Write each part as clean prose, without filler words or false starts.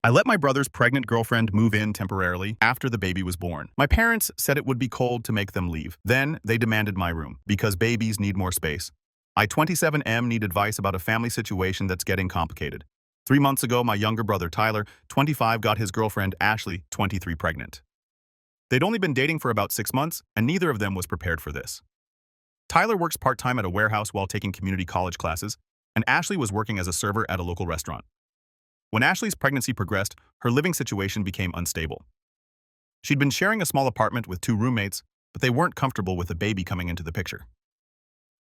I let my brother's pregnant girlfriend move in temporarily after the baby was born. My parents said it would be cold to make them leave. Then they demanded my room because babies need more space. I 27M need advice about a family situation that's getting complicated. 3 months ago, my younger brother Tyler, 25, got his girlfriend Ashley, 23, pregnant. They'd only been dating for about 6 months, and neither of them was prepared for this. Tyler works part-time at a warehouse while taking community college classes, and Ashley was working as a server at a local restaurant. When Ashley's pregnancy progressed, her living situation became unstable. She'd been sharing a small apartment with 2 roommates, but they weren't comfortable with a baby coming into the picture.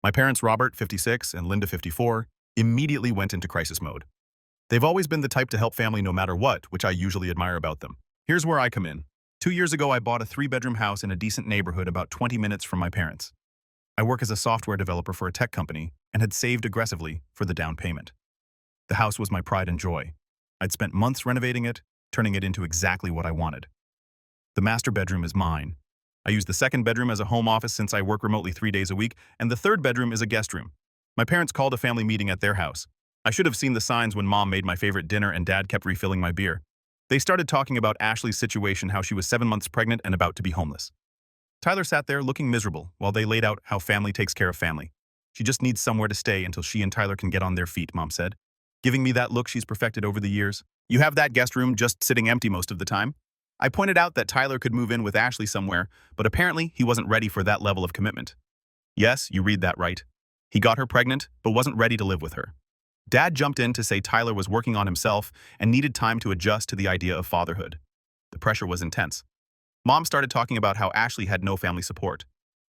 My parents, Robert, 56, and Linda, 54, immediately went into crisis mode. They've always been the type to help family no matter what, which I usually admire about them. Here's where I come in. 2 years ago, I bought a 3-bedroom house in a decent neighborhood about 20 minutes from my parents. I work as a software developer for a tech company and had saved aggressively for the down payment. The house was my pride and joy. I'd spent months renovating it, turning it into exactly what I wanted. The master bedroom is mine. I use the second bedroom as a home office since I work remotely 3 days a week, and the third bedroom is a guest room. My parents called a family meeting at their house. I should have seen the signs when Mom made my favorite dinner and Dad kept refilling my beer. They started talking about Ashley's situation, how she was 7 months pregnant and about to be homeless. Tyler sat there looking miserable while they laid out how family takes care of family. She just needs somewhere to stay until she and Tyler can get on their feet, Mom said, giving me that look she's perfected over the years. You have that guest room just sitting empty most of the time. I pointed out that Tyler could move in with Ashley somewhere, but apparently he wasn't ready for that level of commitment. Yes, you read that right. He got her pregnant, but wasn't ready to live with her. Dad jumped in to say Tyler was working on himself and needed time to adjust to the idea of fatherhood. The pressure was intense. Mom started talking about how Ashley had no family support.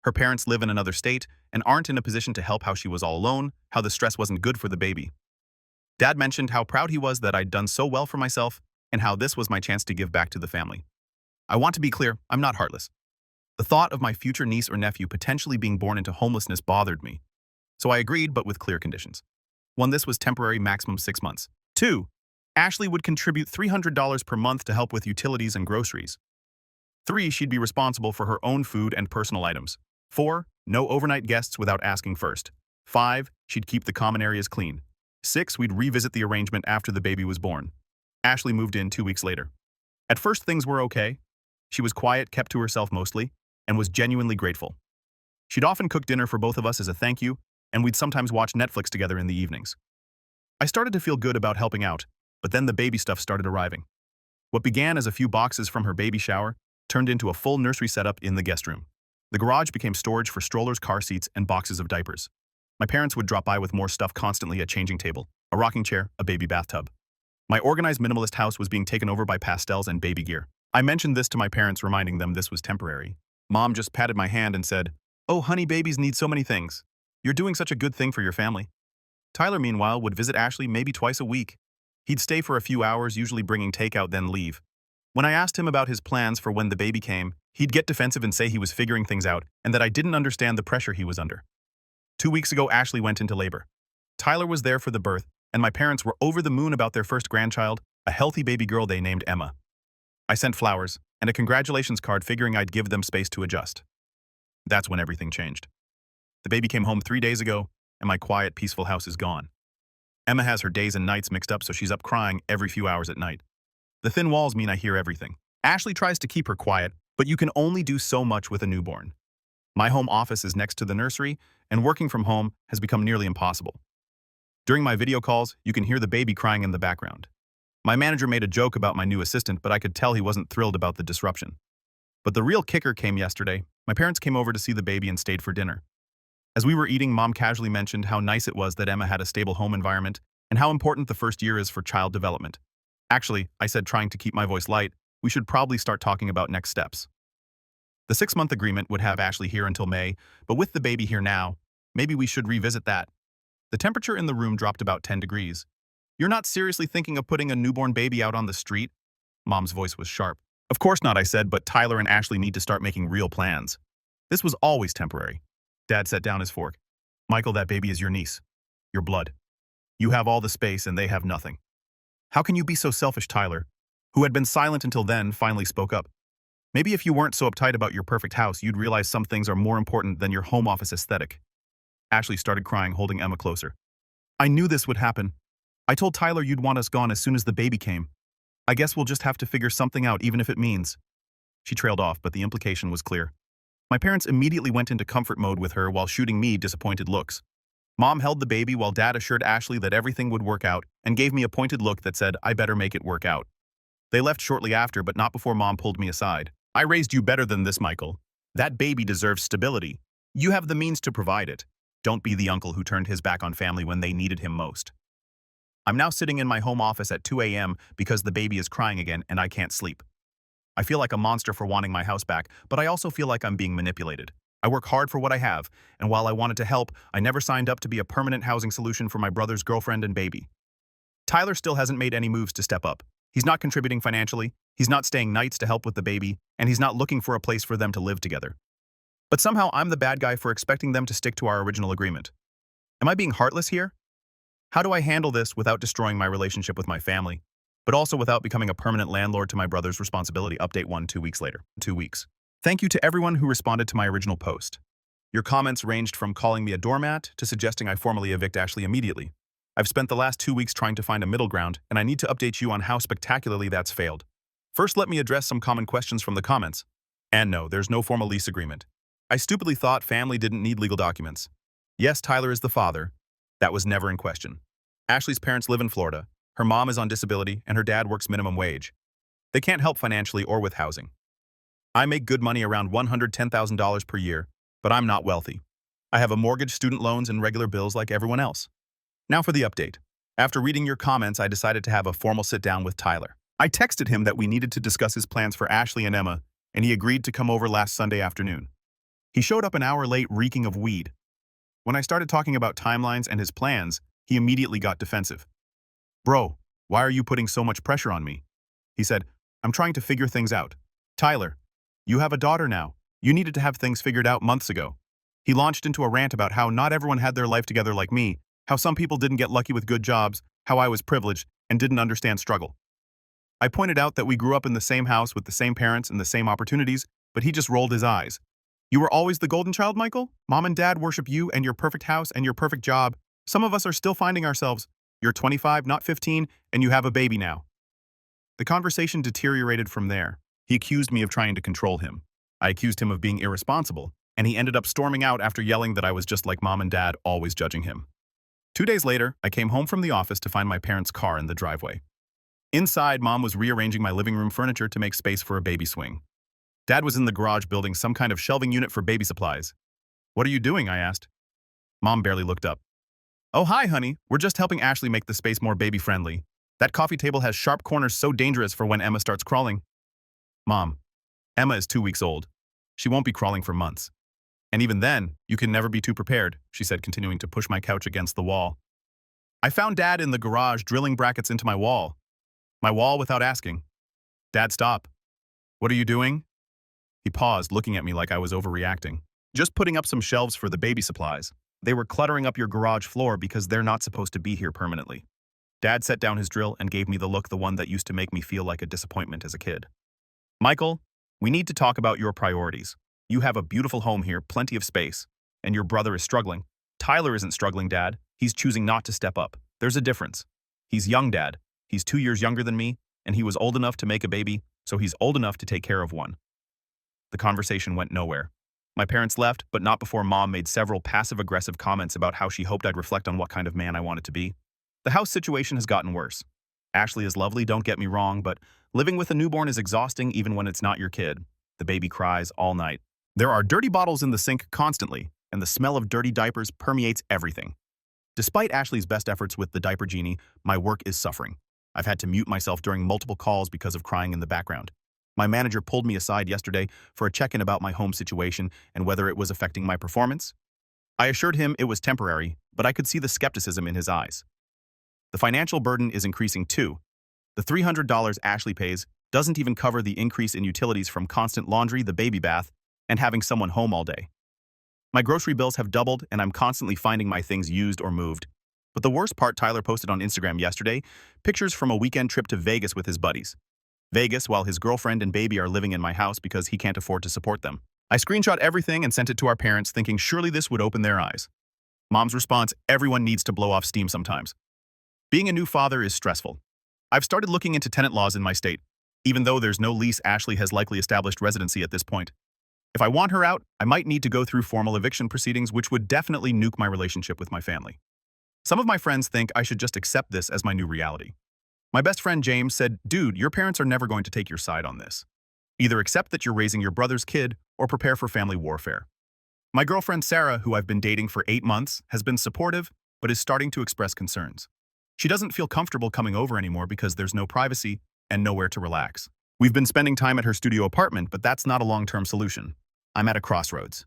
Her parents live in another state and aren't in a position to help, how she was all alone, how the stress wasn't good for the baby. Dad mentioned how proud he was that I'd done so well for myself and how this was my chance to give back to the family. I want to be clear, I'm not heartless. The thought of my future niece or nephew potentially being born into homelessness bothered me. So I agreed, but with clear conditions. 1, this was temporary, maximum 6 months. 2, Ashley would contribute $300 per month to help with utilities and groceries. 3, she'd be responsible for her own food and personal items. 4, no overnight guests without asking first. 5, she'd keep the common areas clean. 6, we'd revisit the arrangement after the baby was born. Ashley moved in 2 weeks later. At first, things were okay. She was quiet, kept to herself mostly, and was genuinely grateful. She'd often cook dinner for both of us as a thank you, and we'd sometimes watch Netflix together in the evenings. I started to feel good about helping out, but then the baby stuff started arriving. What began as a few boxes from her baby shower turned into a full nursery setup in the guest room. The garage became storage for strollers, car seats, and boxes of diapers. My parents would drop by with more stuff constantly: a changing table, a rocking chair, a baby bathtub. My organized minimalist house was being taken over by pastels and baby gear. I mentioned this to my parents, reminding them this was temporary. Mom just patted my hand and said, "Oh, honey, babies need so many things. You're doing such a good thing for your family." Tyler, meanwhile, would visit Ashley maybe twice a week. He'd stay for a few hours, usually bringing takeout, then leave. When I asked him about his plans for when the baby came, he'd get defensive and say he was figuring things out and that I didn't understand the pressure he was under. 2 weeks ago, Ashley went into labor. Tyler was there for the birth, and my parents were over the moon about their first grandchild, a healthy baby girl they named Emma. I sent flowers and a congratulations card, figuring I'd give them space to adjust. That's when everything changed. The baby came home 3 days ago, and my quiet, peaceful house is gone. Emma has her days and nights mixed up, so she's up crying every few hours at night. The thin walls mean I hear everything. Ashley tries to keep her quiet, but you can only do so much with a newborn. My home office is next to the nursery, and working from home has become nearly impossible. During my video calls, you can hear the baby crying in the background. My manager made a joke about my new assistant, but I could tell he wasn't thrilled about the disruption. But the real kicker came yesterday. My parents came over to see the baby and stayed for dinner. As we were eating, Mom casually mentioned how nice it was that Emma had a stable home environment and how important the first year is for child development. Actually, I said, trying to keep my voice light, we should probably start talking about next steps. The 6-month agreement would have Ashley here until May, but with the baby here now, maybe we should revisit that. The temperature in the room dropped about 10 degrees. You're not seriously thinking of putting a newborn baby out on the street? Mom's voice was sharp. Of course not, I said, but Tyler and Ashley need to start making real plans. This was always temporary. Dad set down his fork. Michael, that baby is your niece. Your blood. You have all the space and they have nothing. How can you be so selfish? Tyler, who had been silent until then, finally spoke up. Maybe if you weren't so uptight about your perfect house, you'd realize some things are more important than your home office aesthetic. Ashley started crying, holding Emma closer. I knew this would happen. I told Tyler you'd want us gone as soon as the baby came. I guess we'll just have to figure something out even if it means. She trailed off, but the implication was clear. My parents immediately went into comfort mode with her while shooting me disappointed looks. Mom held the baby while Dad assured Ashley that everything would work out and gave me a pointed look that said, I better make it work out. They left shortly after, but not before Mom pulled me aside. I raised you better than this, Michael. That baby deserves stability. You have the means to provide it. Don't be the uncle who turned his back on family when they needed him most. I'm now sitting in my home office at 2 a.m. because the baby is crying again and I can't sleep. I feel like a monster for wanting my house back, but I also feel like I'm being manipulated. I work hard for what I have, and while I wanted to help, I never signed up to be a permanent housing solution for my brother's girlfriend and baby. Tyler still hasn't made any moves to step up. He's not contributing financially, he's not staying nights to help with the baby, and he's not looking for a place for them to live together. But somehow I'm the bad guy for expecting them to stick to our original agreement. Am I being heartless here? How do I handle this without destroying my relationship with my family, but also without becoming a permanent landlord to my brother's responsibility? Update 1 2 weeks later. 2 weeks. Thank you to everyone who responded to my original post. Your comments ranged from calling me a doormat to suggesting I formally evict Ashley immediately. I've spent the last 2 weeks trying to find a middle ground, and I need to update you on how spectacularly that's failed. First, let me address some common questions from the comments. And no, there's no formal lease agreement. I stupidly thought family didn't need legal documents. Yes, Tyler is the father. That was never in question. Ashley's parents live in Florida. Her mom is on disability, and her dad works minimum wage. They can't help financially or with housing. I make good money, around $110,000 per year, but I'm not wealthy. I have a mortgage, student loans, and regular bills like everyone else. Now for the update. After reading your comments, I decided to have a formal sit-down with Tyler. I texted him that we needed to discuss his plans for Ashley and Emma, and he agreed to come over last Sunday afternoon. He showed up an hour late, reeking of weed. When I started talking about timelines and his plans, he immediately got defensive. Bro, why are you putting so much pressure on me? He said, I'm trying to figure things out. Tyler, you have a daughter now. You needed to have things figured out months ago. He launched into a rant about how not everyone had their life together like me, how some people didn't get lucky with good jobs, how I was privileged and didn't understand struggle. I pointed out that we grew up in the same house with the same parents and the same opportunities, but he just rolled his eyes. You were always the golden child, Michael? Mom and Dad worship you and your perfect house and your perfect job. Some of us are still finding ourselves. You're 25, not 15, and you have a baby now. The conversation deteriorated from there. He accused me of trying to control him. I accused him of being irresponsible, and he ended up storming out after yelling that I was just like Mom and Dad, always judging him. 2 days later, I came home from the office to find my parents' car in the driveway. Inside, Mom was rearranging my living room furniture to make space for a baby swing. Dad was in the garage building some kind of shelving unit for baby supplies. What are you doing? I asked. Mom barely looked up. Oh, hi, honey. We're just helping Ashley make the space more baby-friendly. That coffee table has sharp corners so dangerous for when Emma starts crawling. Mom, Emma is 2 weeks old. She won't be crawling for months. And even then, you can never be too prepared, she said, continuing to push my couch against the wall. I found Dad in the garage drilling brackets into my wall. My wall without asking. Dad, stop. What are you doing? He paused, looking at me like I was overreacting. Just putting up some shelves for the baby supplies. They were cluttering up your garage floor because they're not supposed to be here permanently. Dad set down his drill and gave me the look, the one that used to make me feel like a disappointment as a kid. Michael, we need to talk about your priorities. You have a beautiful home here, plenty of space, and your brother is struggling. Tyler isn't struggling, Dad. He's choosing not to step up. There's a difference. He's young, Dad. He's 2 years younger than me, and he was old enough to make a baby, so he's old enough to take care of one. The conversation went nowhere. My parents left, but not before Mom made several passive-aggressive comments about how she hoped I'd reflect on what kind of man I wanted to be. The house situation has gotten worse. Ashley is lovely, don't get me wrong, but living with a newborn is exhausting even when it's not your kid. The baby cries all night. There are dirty bottles in the sink constantly, and the smell of dirty diapers permeates everything. Despite Ashley's best efforts with the diaper genie, my work is suffering. I've had to mute myself during multiple calls because of crying in the background. My manager pulled me aside yesterday for a check-in about my home situation and whether it was affecting my performance. I assured him it was temporary, but I could see the skepticism in his eyes. The financial burden is increasing too. The $300 Ashley pays doesn't even cover the increase in utilities from constant laundry, the baby bath, and having someone home all day. My grocery bills have doubled, and I'm constantly finding my things used or moved. But the worst part, Tyler posted on Instagram yesterday, pictures from a weekend trip to Vegas with his buddies. Vegas, while his girlfriend and baby are living in my house because he can't afford to support them. I screenshot everything and sent it to our parents, thinking surely this would open their eyes. Mom's response, everyone needs to blow off steam sometimes. Being a new father is stressful. I've started looking into tenant laws in my state. Even though there's no lease, Ashley has likely established residency at this point. If I want her out, I might need to go through formal eviction proceedings, which would definitely nuke my relationship with my family. Some of my friends think I should just accept this as my new reality. My best friend James said, "Dude, your parents are never going to take your side on this. Either accept that you're raising your brother's kid or prepare for family warfare." My girlfriend Sarah, who I've been dating for 8 months, has been supportive, but is starting to express concerns. She doesn't feel comfortable coming over anymore because there's no privacy and nowhere to relax. We've been spending time at her studio apartment, but that's not a long-term solution. I'm at a crossroads.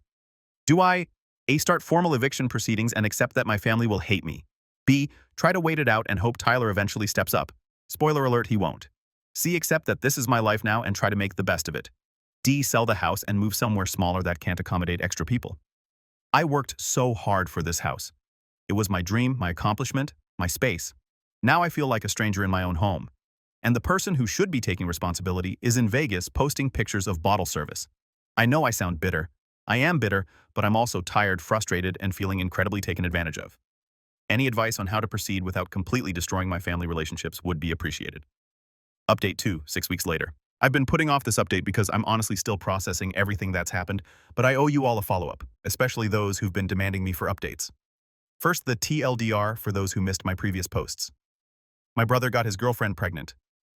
Do I A. Start formal eviction proceedings and accept that my family will hate me? B. Try to wait it out and hope Tyler eventually steps up? Spoiler alert, he won't. C. Accept that this is my life now and try to make the best of it? D. Sell the house and move somewhere smaller that can't accommodate extra people? I worked so hard for this house. It was my dream, my accomplishment, my space. Now I feel like a stranger in my own home. And the person who should be taking responsibility is in Vegas posting pictures of bottle service. I know I sound bitter. I am bitter, but I'm also tired, frustrated, and feeling incredibly taken advantage of. Any advice on how to proceed without completely destroying my family relationships would be appreciated. Update 2, 6 weeks later. I've been putting off this update because I'm honestly still processing everything that's happened, but I owe you all a follow-up, especially those who've been demanding me for updates. First, the TLDR for those who missed my previous posts. My brother got his girlfriend pregnant.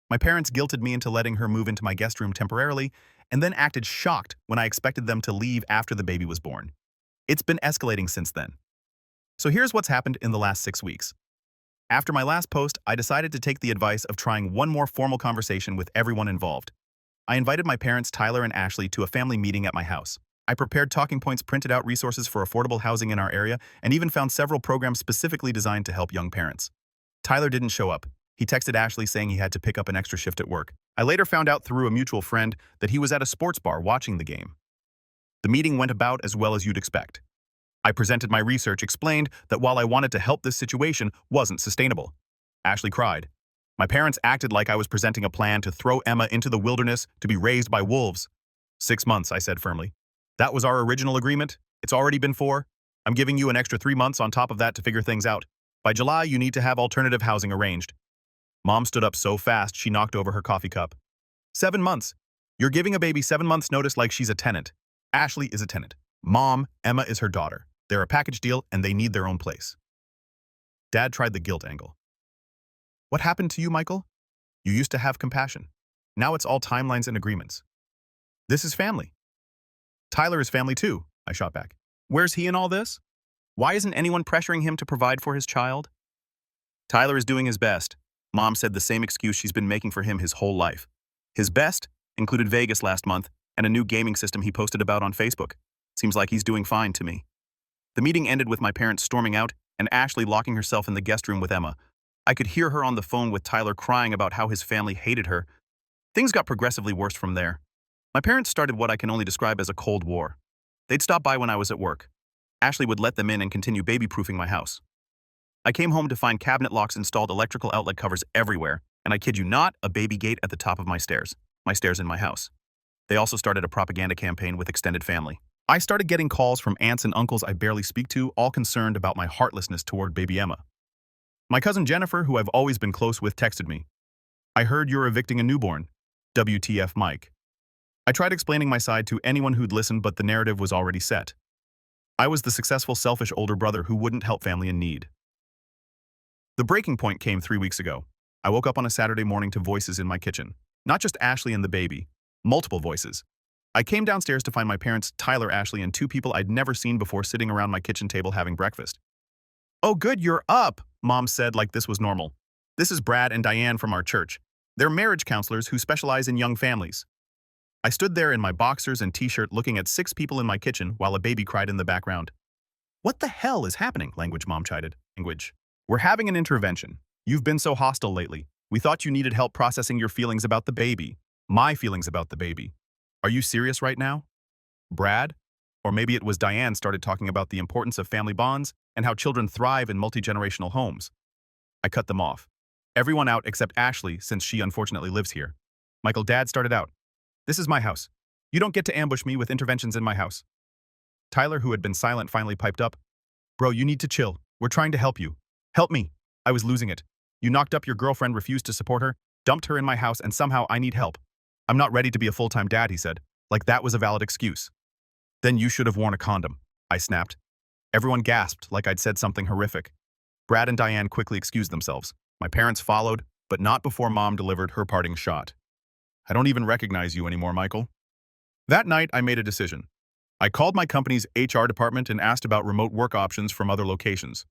My parents guilted me into letting her move into my guest room temporarily and then acted shocked when I expected them to leave after the baby was born. It's been escalating since then. So here's what's happened in the last 6 weeks. After my last post, I decided to take the advice of trying one more formal conversation with everyone involved. I invited my parents, Tyler and Ashley, to a family meeting at my house. I prepared talking points, printed out resources for affordable housing in our area, and even found several programs specifically designed to help young parents. Tyler didn't show up. He texted Ashley saying he had to pick up an extra shift at work. I later found out through a mutual friend that he was at a sports bar watching the game. The meeting went about as well as you'd expect. I presented my research, explained that while I wanted to help, this situation wasn't sustainable. Ashley cried. My parents acted like I was presenting a plan to throw Emma into the wilderness to be raised by wolves. 6 months, I said firmly. That was our original agreement. It's already been 4. I'm giving you an extra 3 months on top of that to figure things out. By July, you need to have alternative housing arranged. Mom stood up so fast she knocked over her coffee cup. 7 months. You're giving a baby 7 months notice like she's a tenant. Ashley is a tenant. Mom, Emma is her daughter. They're a package deal and they need their own place. Dad tried the guilt angle. What happened to you, Michael? You used to have compassion. Now it's all timelines and agreements. This is family. Tyler is family too, I shot back. Where's he in all this? Why isn't anyone pressuring him to provide for his child? Tyler is doing his best. Mom said the same excuse she's been making for him his whole life. His best included Vegas last month and a new gaming system he posted about on Facebook. Seems like he's doing fine to me. The meeting ended with my parents storming out and Ashley locking herself in the guest room with Emma. I could hear her on the phone with Tyler crying about how his family hated her. Things got progressively worse from there. My parents started what I can only describe as a Cold War. They'd stop by when I was at work. Ashley would let them in and continue baby-proofing my house. I came home to find cabinet locks installed, electrical outlet covers everywhere, and I kid you not, a baby gate at the top of my stairs in my house. They also started a propaganda campaign with extended family. I started getting calls from aunts and uncles I barely speak to, all concerned about my heartlessness toward baby Emma. My cousin Jennifer, who I've always been close with, texted me. I heard you're evicting a newborn. WTF, Mike. I tried explaining my side to anyone who'd listen, but the narrative was already set. I was the successful, selfish older brother who wouldn't help family in need. The breaking point came 3 weeks ago. I woke up on a Saturday morning to voices in my kitchen. Not just Ashley and the baby, multiple voices. I came downstairs to find my parents, Tyler, Ashley, and 2 people I'd never seen before sitting around my kitchen table having breakfast. Oh good, you're up, Mom said like this was normal. This is Brad and Diane from our church. They're marriage counselors who specialize in young families. I stood there in my boxers and t-shirt looking at 6 people in my kitchen while a baby cried in the background. What the hell is happening? Language, Mom chided. Language. We're having an intervention. You've been so hostile lately. We thought you needed help processing your feelings about the baby. My feelings about the baby. Are you serious right now? Brad? Or maybe it was Diane started talking about the importance of family bonds and how children thrive in multi-generational homes. I cut them off. Everyone out except Ashley, since she unfortunately lives here. Michael, Dad started out. This is my house. You don't get to ambush me with interventions in my house. Tyler, who had been silent, finally piped up. Bro, you need to chill. We're trying to help you. Help me. I was losing it. You knocked up your girlfriend, refused to support her, dumped her in my house, and somehow I need help. I'm not ready to be a full-time dad, he said. Like that was a valid excuse. Then you should have worn a condom, I snapped. Everyone gasped like I'd said something horrific. Brad and Diane quickly excused themselves. My parents followed, but not before Mom delivered her parting shot. I don't even recognize you anymore, Michael. That night, I made a decision. I called my company's HR department and asked about remote work options from other locations.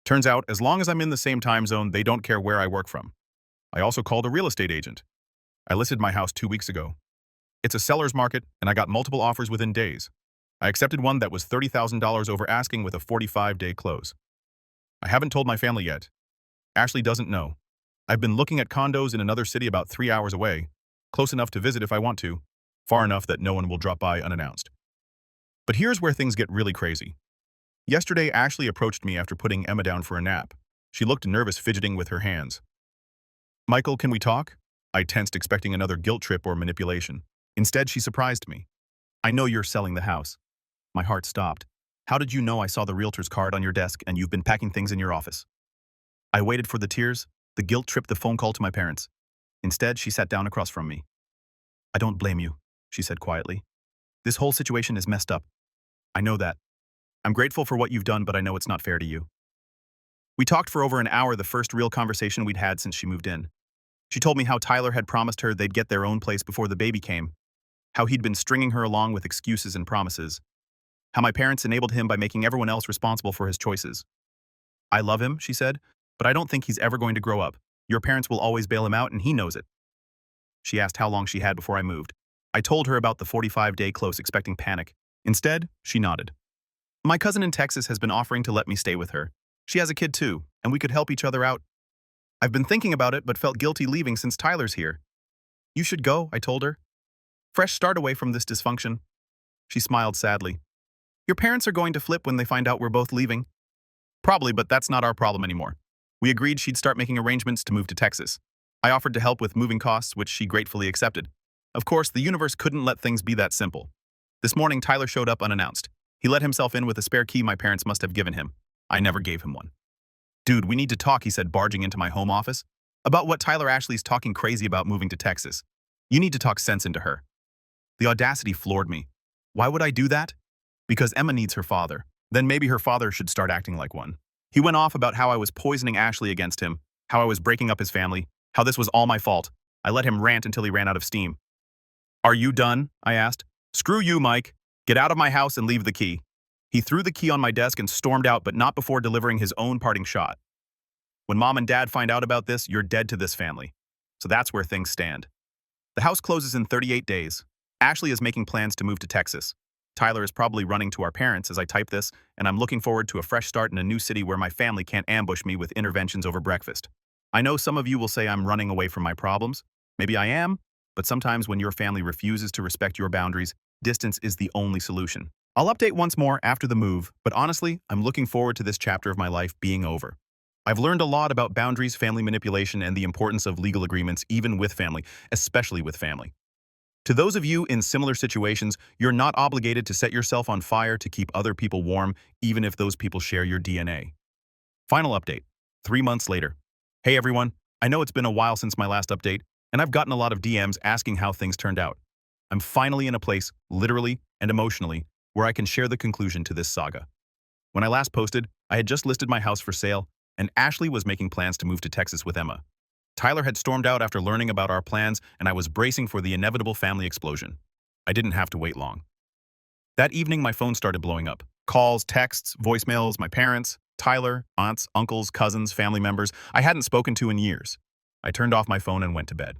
Turns out, as long as I'm in the same time zone, they don't care where I work from. I also called a real estate agent. I listed my house 2 weeks ago. It's a seller's market, and I got multiple offers within days. I accepted one that was $30,000 over asking with a 45-day close. I haven't told my family yet. Ashley doesn't know. I've been looking at condos in another city about 3 hours away, close enough to visit if I want to, far enough that no one will drop by unannounced. But here's where things get really crazy. Yesterday, Ashley approached me after putting Emma down for a nap. She looked nervous, fidgeting with her hands. Michael, can we talk? I tensed, expecting another guilt trip or manipulation. Instead, she surprised me. I know you're selling the house. My heart stopped. How did you know I saw the realtor's card on your desk and you've been packing things in your office? I waited for the tears, the guilt trip, the phone call to my parents. Instead, she sat down across from me. I don't blame you, she said quietly. This whole situation is messed up. I know that. I'm grateful for what you've done, but I know it's not fair to you. We talked for over an hour, the first real conversation we'd had since she moved in. She told me how Tyler had promised her they'd get their own place before the baby came, how he'd been stringing her along with excuses and promises, how my parents enabled him by making everyone else responsible for his choices. I love him, she said, but I don't think he's ever going to grow up. Your parents will always bail him out, and he knows it. She asked how long she had before I moved. I told her about the 45-day close, expecting panic. Instead, she nodded. My cousin in Texas has been offering to let me stay with her. She has a kid too, and we could help each other out. I've been thinking about it, but felt guilty leaving since Tyler's here. You should go, I told her. Fresh start away from this dysfunction. She smiled sadly. Your parents are going to flip when they find out we're both leaving. Probably, but that's not our problem anymore. We agreed she'd start making arrangements to move to Texas. I offered to help with moving costs, which she gratefully accepted. Of course, the universe couldn't let things be that simple. This morning, Tyler showed up unannounced. He let himself in with a spare key my parents must have given him. I never gave him one. Dude, we need to talk, he said, barging into my home office. About what Tyler Ashley's talking crazy about moving to Texas. You need to talk sense into her. The audacity floored me. Why would I do that? Because Emma needs her father. Then maybe her father should start acting like one. He went off about how I was poisoning Ashley against him, how I was breaking up his family, how this was all my fault. I let him rant until he ran out of steam. Are you done? I asked. Screw you, Mike. Get out of my house and leave the key. He threw the key on my desk and stormed out, but not before delivering his own parting shot. When Mom and Dad find out about this, you're dead to this family. So that's where things stand. The house closes in 38 days. Ashley is making plans to move to Texas. Tyler is probably running to our parents as I type this, and I'm looking forward to a fresh start in a new city where my family can't ambush me with interventions over breakfast. I know some of you will say I'm running away from my problems. Maybe I am, but sometimes when your family refuses to respect your boundaries, distance is the only solution. I'll update once more after the move, but honestly, I'm looking forward to this chapter of my life being over. I've learned a lot about boundaries, family manipulation, and the importance of legal agreements even with family, especially with family. To those of you in similar situations, you're not obligated to set yourself on fire to keep other people warm, even if those people share your DNA. Final update, 3 months later. Hey everyone, I know it's been a while since my last update, and I've gotten a lot of DMs asking how things turned out. I'm finally in a place, literally and emotionally, where I can share the conclusion to this saga. When I last posted, I had just listed my house for sale, and Ashley was making plans to move to Texas with Emma. Tyler had stormed out after learning about our plans, and I was bracing for the inevitable family explosion. I didn't have to wait long. That evening, my phone started blowing up. Calls, texts, voicemails, my parents, Tyler, aunts, uncles, cousins, family members I hadn't spoken to in years. I turned off my phone and went to bed.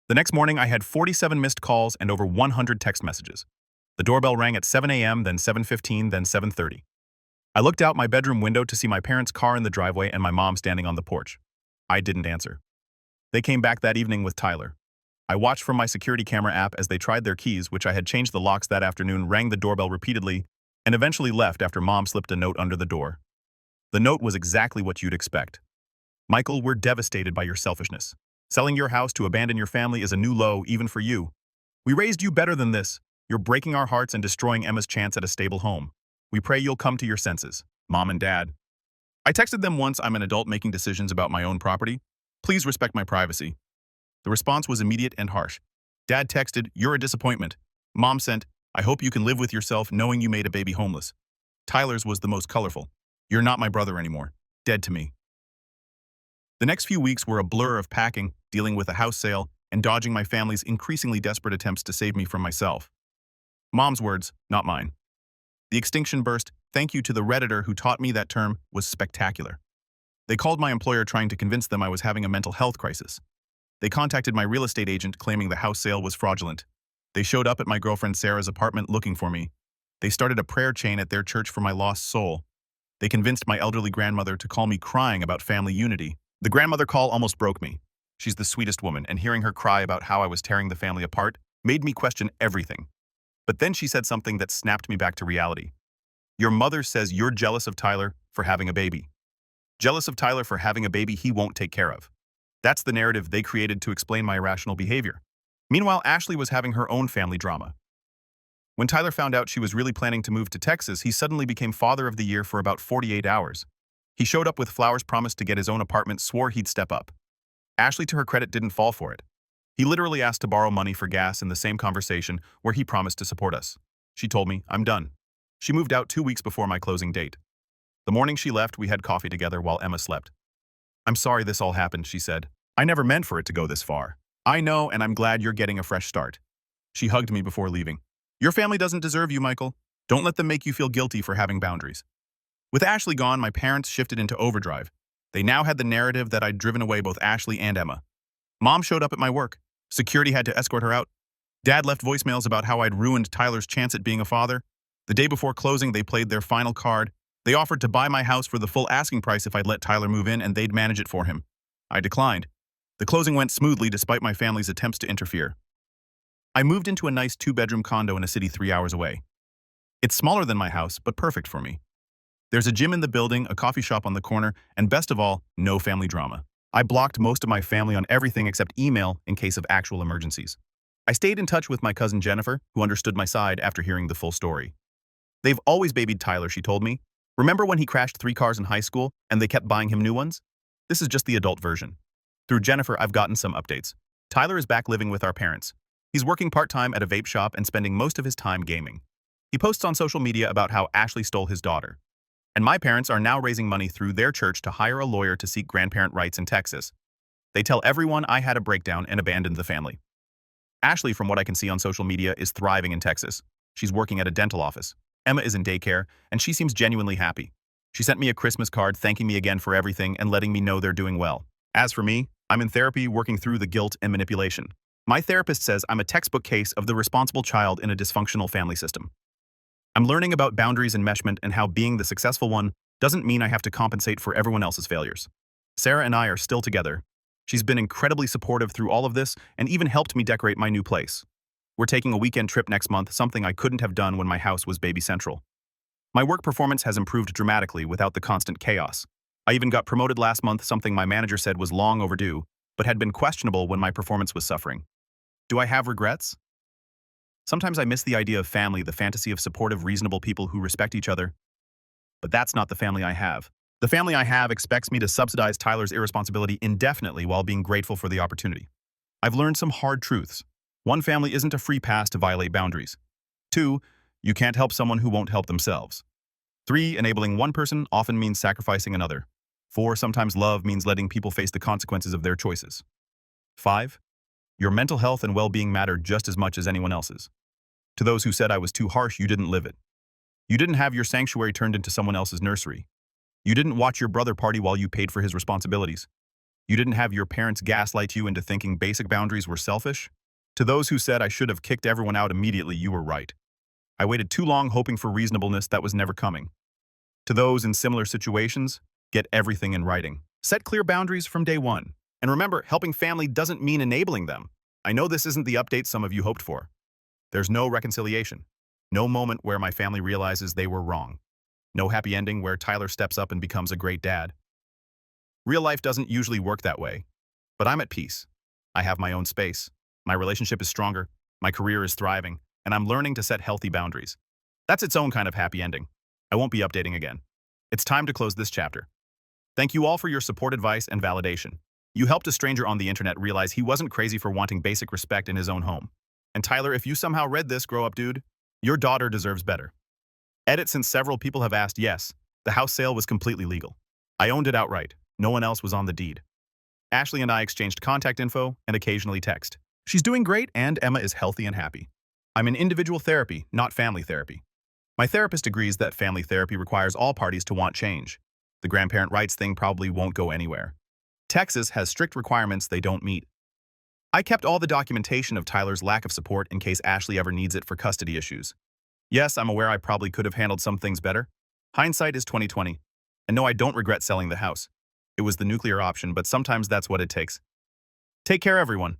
The next morning, I had 47 missed calls and over 100 text messages. The doorbell rang at 7 a.m., then 7:15, then 7:30. I looked out my bedroom window to see my parents' car in the driveway and my mom standing on the porch. I didn't answer. They came back that evening with Tyler. I watched from my security camera app as they tried their keys, which I had changed the locks that afternoon, rang the doorbell repeatedly, and eventually left after Mom slipped a note under the door. The note was exactly what you'd expect. Michael, we're devastated by your selfishness. Selling your house to abandon your family is a new low, even for you. We raised you better than this. You're breaking our hearts and destroying Emma's chance at a stable home. We pray you'll come to your senses, Mom and Dad. I texted them once I'm an adult making decisions about my own property, Please respect my privacy. The response was immediate and harsh. Dad texted, "You're a disappointment." Mom sent, "I hope you can live with yourself knowing you made a baby homeless." Tyler's was the most colorful. "You're not my brother anymore. Dead to me." The next few weeks were a blur of packing, dealing with a house sale, and dodging my family's increasingly desperate attempts to save me from myself. Mom's words, not mine. The extinction burst, thank you to the Redditor who taught me that term, was spectacular. They called my employer trying to convince them I was having a mental health crisis. They contacted my real estate agent claiming the house sale was fraudulent. They showed up at my girlfriend Sarah's apartment looking for me. They started a prayer chain at their church for my lost soul. They convinced my elderly grandmother to call me crying about family unity. The grandmother call almost broke me. She's the sweetest woman, and hearing her cry about how I was tearing the family apart made me question everything. But then she said something that snapped me back to reality. Your mother says you're jealous of Tyler for having a baby. Jealous of Tyler for having a baby he won't take care of. That's the narrative they created to explain my irrational behavior. Meanwhile, Ashley was having her own family drama. When Tyler found out she was really planning to move to Texas, he suddenly became father of the year for about 48 hours. He showed up with flowers, promised to get his own apartment, swore he'd step up. Ashley, to her credit, didn't fall for it. He literally asked to borrow money for gas in the same conversation where he promised to support us. She told me, "I'm done." She moved out 2 weeks before my closing date. The morning she left, we had coffee together while Emma slept. "I'm sorry this all happened," she said. "I never meant for it to go this far. I know, and I'm glad you're getting a fresh start." She hugged me before leaving. "Your family doesn't deserve you, Michael. Don't let them make you feel guilty for having boundaries." With Ashley gone, my parents shifted into overdrive. They now had the narrative that I'd driven away both Ashley and Emma. Mom showed up at my work. Security had to escort her out. Dad left voicemails about how I'd ruined Tyler's chance at being a father. The day before closing, they played their final card. They offered to buy my house for the full asking price if I'd let Tyler move in and they'd manage it for him. I declined. The closing went smoothly despite my family's attempts to interfere. I moved into a nice 2-bedroom condo in a city 3 hours away. It's smaller than my house, but perfect for me. There's a gym in the building, a coffee shop on the corner, and best of all, no family drama. I blocked most of my family on everything except email in case of actual emergencies. I stayed in touch with my cousin Jennifer, who understood my side after hearing the full story. "They've always babied Tyler," she told me. "Remember when he crashed 3 cars in high school and they kept buying him new ones? This is just the adult version." Through Jennifer, I've gotten some updates. Tyler is back living with our parents. He's working part-time at a vape shop and spending most of his time gaming. He posts on social media about how Ashley stole his daughter. And my parents are now raising money through their church to hire a lawyer to seek grandparent rights in Texas. They tell everyone I had a breakdown and abandoned the family. Ashley, from what I can see on social media, is thriving in Texas. She's working at a dental office. Emma is in daycare, and she seems genuinely happy. She sent me a Christmas card thanking me again for everything and letting me know they're doing well. As for me, I'm in therapy working through the guilt and manipulation. My therapist says I'm a textbook case of the responsible child in a dysfunctional family system. I'm learning about boundaries and enmeshment and how being the successful one doesn't mean I have to compensate for everyone else's failures. Sarah and I are still together. She's been incredibly supportive through all of this and even helped me decorate my new place. We're taking a weekend trip next month, something I couldn't have done when my house was baby central. My work performance has improved dramatically without the constant chaos. I even got promoted last month, something my manager said was long overdue, but had been questionable when my performance was suffering. Do I have regrets? Sometimes I miss the idea of family, the fantasy of supportive, reasonable people who respect each other. But that's not the family I have. The family I have expects me to subsidize Tyler's irresponsibility indefinitely while being grateful for the opportunity. I've learned some hard truths. 1, family isn't a free pass to violate boundaries. 2, you can't help someone who won't help themselves. 3, enabling one person often means sacrificing another. 4, sometimes love means letting people face the consequences of their choices. 5, your mental health and well-being matter just as much as anyone else's. To those who said I was too harsh, you didn't live it. You didn't have your sanctuary turned into someone else's nursery. You didn't watch your brother party while you paid for his responsibilities. You didn't have your parents gaslight you into thinking basic boundaries were selfish. To those who said I should have kicked everyone out immediately, you were right. I waited too long hoping for reasonableness that was never coming. To those in similar situations, get everything in writing. Set clear boundaries from day one. And remember, helping family doesn't mean enabling them. I know this isn't the update some of you hoped for. There's no reconciliation. No moment where my family realizes they were wrong. No happy ending where Tyler steps up and becomes a great dad. Real life doesn't usually work that way. But I'm at peace. I have my own space. My relationship is stronger. My career is thriving. And I'm learning to set healthy boundaries. That's its own kind of happy ending. I won't be updating again. It's time to close this chapter. Thank you all for your support, advice, and validation. You helped a stranger on the internet realize he wasn't crazy for wanting basic respect in his own home. And Tyler, if you somehow read this, grow up dude, your daughter deserves better. Edit, since several people have asked, yes, the house sale was completely legal. I owned it outright. No one else was on the deed. Ashley and I exchanged contact info and occasionally text. She's doing great and Emma is healthy and happy. I'm in individual therapy, not family therapy. My therapist agrees that family therapy requires all parties to want change. The grandparent rights thing probably won't go anywhere. Texas has strict requirements they don't meet. I kept all the documentation of Tyler's lack of support in case Ashley ever needs it for custody issues. Yes, I'm aware I probably could have handled some things better. Hindsight is 20/20. And no, I don't regret selling the house. It was the nuclear option, but sometimes that's what it takes. Take care, everyone.